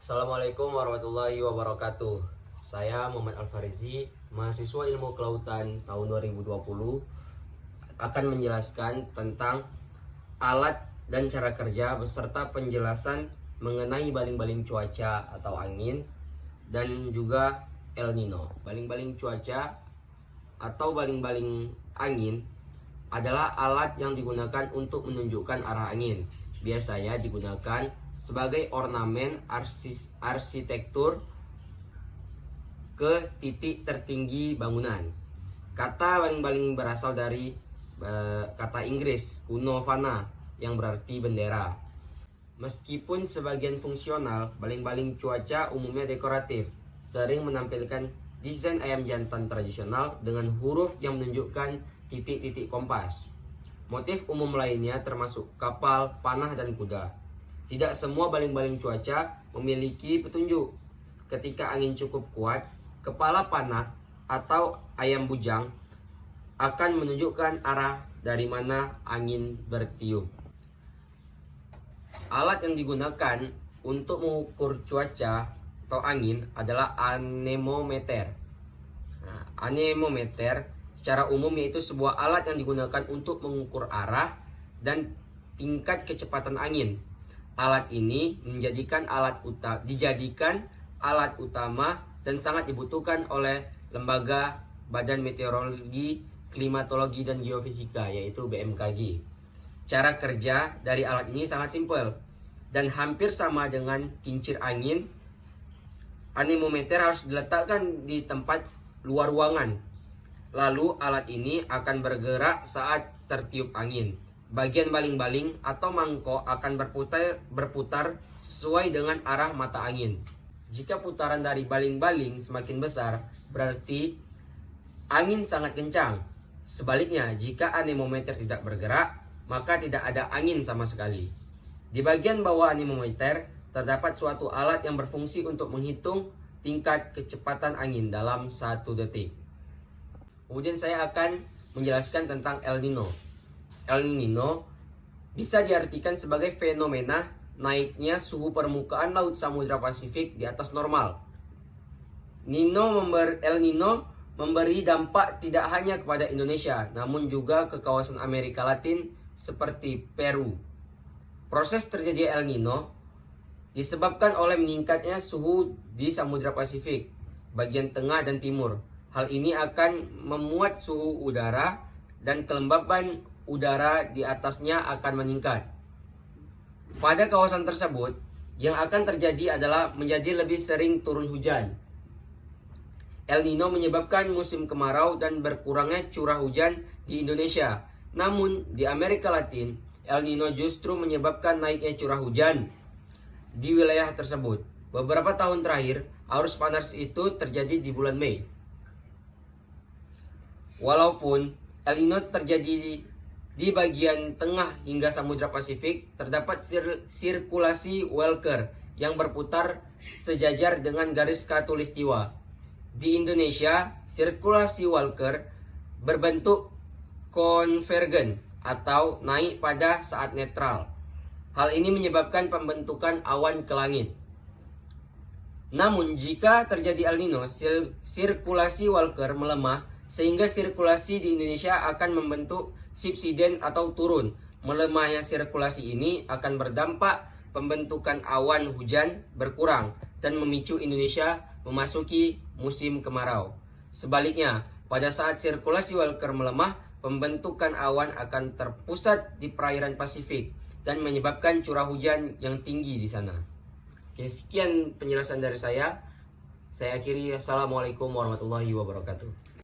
Assalamualaikum warahmatullahi wabarakatuh. Saya Muhammad Al-Farizi, mahasiswa Ilmu Kelautan tahun 2020, akan menjelaskan tentang alat dan cara kerja beserta penjelasan mengenai baling-baling cuaca atau angin dan juga El Nino. Baling-baling cuaca atau baling-baling angin adalah alat yang digunakan untuk menunjukkan arah angin. Biasanya digunakan sebagai ornamen arsitektur ke titik tertinggi bangunan. Kata baling-baling berasal dari kata Inggris kuno fana yang berarti bendera. Meskipun sebagian fungsional, baling-baling cuaca umumnya dekoratif, sering menampilkan desain ayam jantan tradisional dengan huruf yang menunjukkan titik-titik kompas. Motif umum lainnya termasuk kapal, panah, dan kuda. Tidak semua baling-baling cuaca memiliki petunjuk. Ketika angin cukup kuat, kepala panah atau ayam bujang akan menunjukkan arah dari mana angin bertiup. Alat yang digunakan untuk mengukur cuaca atau angin adalah anemometer. Anemometer secara umum yaitu sebuah alat yang digunakan untuk mengukur arah dan tingkat kecepatan angin. Alat ini dijadikan alat utama dan sangat dibutuhkan oleh lembaga Badan Meteorologi, Klimatologi, dan Geofisika, yaitu BMKG. Cara kerja dari alat ini sangat simpel dan hampir sama dengan kincir angin. Anemometer harus diletakkan di tempat luar ruangan. Lalu alat ini akan bergerak saat tertiup angin. Bagian baling-baling atau mangkok akan berputar sesuai dengan arah mata angin. Jika putaran dari baling-baling semakin besar, berarti angin sangat kencang. Sebaliknya, jika anemometer tidak bergerak, maka tidak ada angin sama sekali. Di bagian bawah anemometer terdapat suatu alat yang berfungsi untuk menghitung tingkat kecepatan angin dalam 1 detik. Kemudian saya akan menjelaskan tentang El Nino. El Nino bisa diartikan sebagai fenomena naiknya suhu permukaan laut Samudra Pasifik di atas normal. El Nino memberi dampak tidak hanya kepada Indonesia, namun juga ke kawasan Amerika Latin seperti Peru. Proses terjadi El Nino disebabkan oleh meningkatnya suhu di Samudra Pasifik bagian tengah dan timur. Hal ini akan memuat suhu udara dan kelembaban udara di atasnya akan meningkat. Pada kawasan tersebut, yang akan terjadi adalah menjadi lebih sering turun hujan. El Nino menyebabkan musim kemarau dan berkurangnya curah hujan di Indonesia. Namun, di Amerika Latin, El Nino justru menyebabkan naiknya curah hujan di wilayah tersebut. Beberapa tahun terakhir, arus panas itu terjadi di bulan Mei. Walaupun El Nino terjadi di bagian tengah hingga Samudra Pasifik, terdapat sirkulasi Welker yang berputar sejajar dengan garis khatulistiwa. Di Indonesia, sirkulasi Welker berbentuk konvergen atau naik pada saat netral. Hal ini menyebabkan pembentukan awan ke langit. Namun, jika terjadi El Nino, sirkulasi Welker melemah sehingga sirkulasi di Indonesia akan membentuk subsiden atau turun. Melemahnya sirkulasi ini akan berdampak pembentukan awan hujan berkurang dan memicu Indonesia memasuki musim kemarau. Sebaliknya, pada saat sirkulasi Welker melemah, pembentukan awan akan terpusat di perairan Pasifik dan menyebabkan curah hujan yang tinggi di sana. Oke, sekian penjelasan dari saya. Saya akhiri. Assalamualaikum warahmatullahi wabarakatuh.